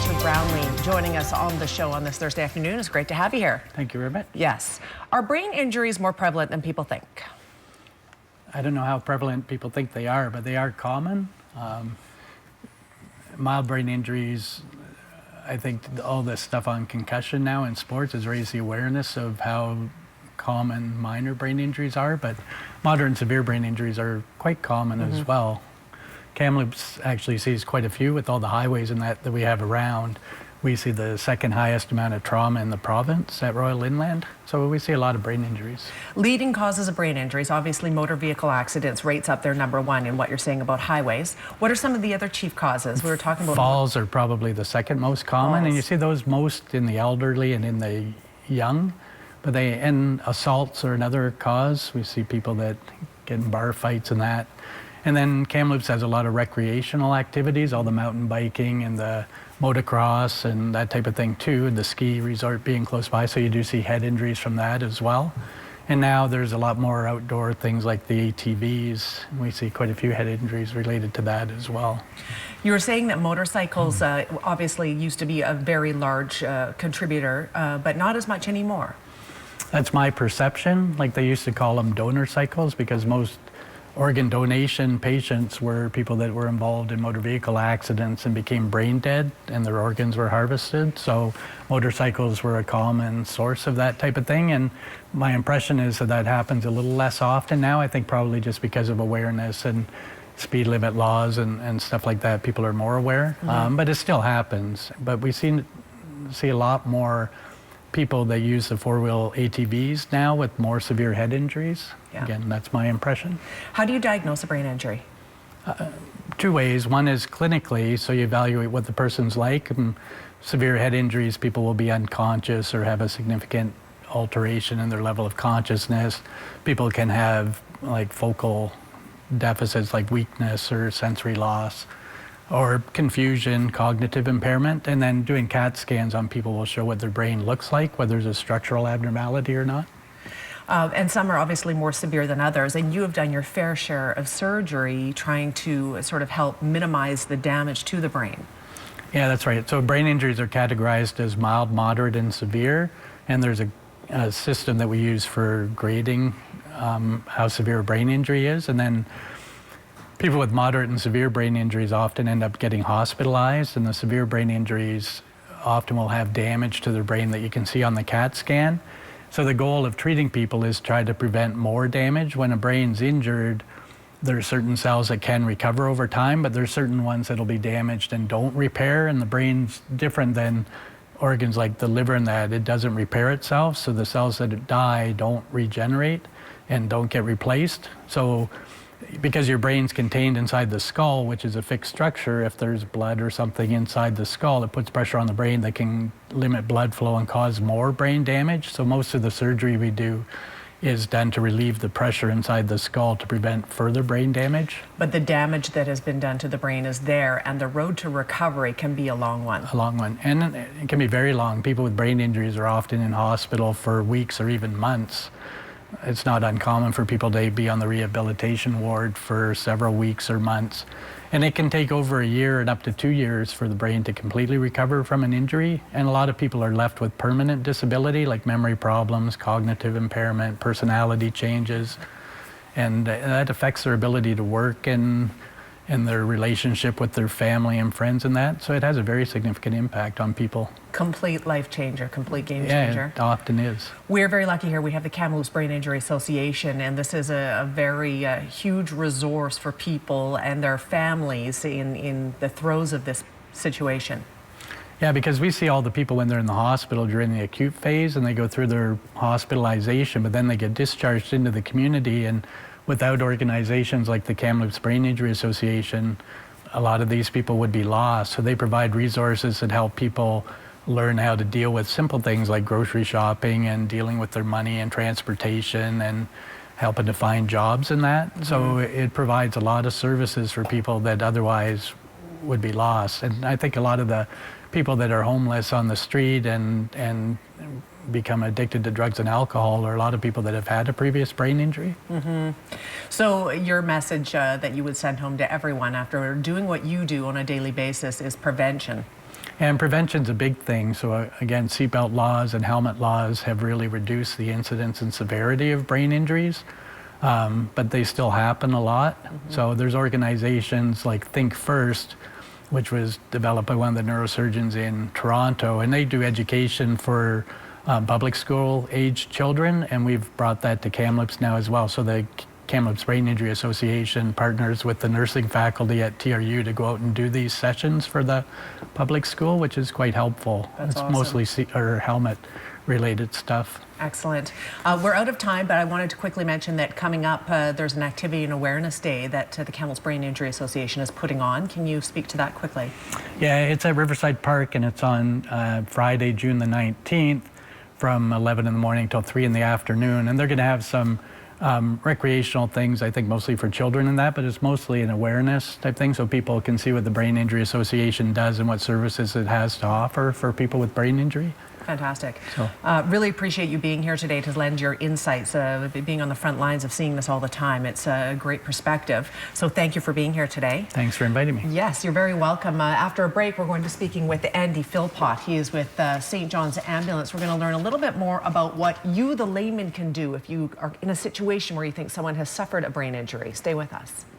Richard Brownlee joining us on the show on this Thursday afternoon. It's great to have you here. Thank you very much. Yes. Are brain injuries more prevalent than people think? I don't know how prevalent people think they are, but they are common. Mild brain injuries, I think all this stuff on concussion now in sports has raised the awareness of how common minor brain injuries are, but moderate and severe brain injuries are quite common as well. Kamloops actually sees quite a few with all the highways and that we have around. We see the second highest amount of trauma in the province at Royal Inland, so we see a lot of brain injuries. Leading causes of brain injuries, obviously motor vehicle accidents rates up there #1 in what you're saying about highways. What are some of the other chief causes? We were talking about falls are probably the second most common, and you see those most in the elderly and in the young. But and assaults are another cause. We see people that get in bar fights and that. And then Kamloops has a lot of recreational activities, all the mountain biking and the motocross and that type of thing too, and the ski resort being close by, so you do see head injuries from that as well. And now there's a lot more outdoor things like the ATVs. We see quite a few head injuries related to that as well. You were saying that motorcycles obviously used to be a very large contributor, but not as much anymore. That's my perception. Like they used to call them donor cycles because most organ donation patients were people that were involved in motor vehicle accidents and became brain dead and their organs were harvested. So motorcycles were a common source of that type of thing. And my impression is that that happens a little less often now. I think probably just because of awareness and speed limit laws and stuff like that, people are more aware. But it still happens. But we see a lot more people that use the four-wheel ATVs now with more severe head injuries. Yeah. Again, that's my impression. How do you diagnose a brain injury? Two ways. One is clinically, so you evaluate what the person's like. Severe head injuries, people will be unconscious or have a significant alteration in their level of consciousness. People can have like focal deficits like weakness or sensory loss, or confusion, cognitive impairment, and then doing CAT scans on people will show what their brain looks like, whether there's a structural abnormality or not. And some are obviously more severe than others, and you have done your fair share of surgery trying to sort of help minimize the damage to the brain. Yeah, that's right. So brain injuries are categorized as mild, moderate, and severe, and there's a system that we use for grading how severe a brain injury is, and then people with moderate and severe brain injuries often end up getting hospitalized, and the severe brain injuries often will have damage to their brain that you can see on the CAT scan. So the goal of treating people is try to prevent more damage. When a brain's injured, there are certain cells that can recover over time, but there's certain ones that'll be damaged and don't repair, and the brain's different than organs like the liver in that it doesn't repair itself, so the cells that die don't regenerate and don't get replaced. So because your brain's contained inside the skull, which is a fixed structure, if there's blood or something inside the skull, it puts pressure on the brain that can limit blood flow and cause more brain damage. So most of the surgery we do is done to relieve the pressure inside the skull to prevent further brain damage. But the damage that has been done to the brain is there, and the road to recovery can be a long one. A long one, and it can be very long. People with brain injuries are often in hospital for weeks or even months. It's not uncommon for people to be on the rehabilitation ward for several weeks or months. And it can take over a year and up to 2 years for the brain to completely recover from an injury. And a lot of people are left with permanent disability like memory problems, cognitive impairment, personality changes. And that affects their ability to work and their relationship with their family and friends and that. So it has a very significant impact on people. Complete life changer, complete game changer. Yeah, it often is. We're very lucky here. We have the Kamloops Brain Injury Association, and this is a very huge resource for people and their families in the throes of this situation. Yeah, because we see all the people when they're in the hospital during the acute phase and they go through their hospitalization, but then they get discharged into the community, and without organizations like the Kamloops Brain Injury Association, a lot of these people would be lost. So they provide resources that help people learn how to deal with simple things like grocery shopping and dealing with their money and transportation and helping to find jobs and that. So it provides a lot of services for people that otherwise would be lost. And I think a lot of the people that are homeless on the street and become addicted to drugs and alcohol are a lot of people that have had a previous brain injury. So your message that you would send home to everyone after doing what you do on a daily basis is prevention. And prevention's a big thing. So again, seatbelt laws and helmet laws have really reduced the incidence and severity of brain injuries, but they still happen a lot. So there's organizations like Think First, which was developed by one of the neurosurgeons in Toronto, and they do education for public school age children, and we've brought that to Kamloops now as well. So the Kamloops Brain Injury Association partners with the nursing faculty at TRU to go out and do these sessions for the public school, which is quite helpful. That's it's awesome. mostly helmet related stuff. Excellent. We're out of time, but I wanted to quickly mention that coming up, there's an activity and awareness day that the Kamloops Brain Injury Association is putting on. Can you speak to that quickly? Yeah, it's at Riverside Park, and it's on Friday, June the 19th, from 11 in the morning till 3 in the afternoon. And they're going to have some recreational things, I think mostly for children and that, but it's mostly an awareness type thing so people can see what the Brain Injury Association does and what services it has to offer for people with brain injury. Fantastic. So. Really appreciate you being here today to lend your insights, being on the front lines of seeing this all the time. It's a great perspective. So thank you for being here today. Thanks for inviting me. Yes, you're very welcome. After a break, we're going to be speaking with Andy Philpott. He is with St. John's Ambulance. We're going to learn a little bit more about what you, the layman, can do if you are in a situation where you think someone has suffered a brain injury. Stay with us.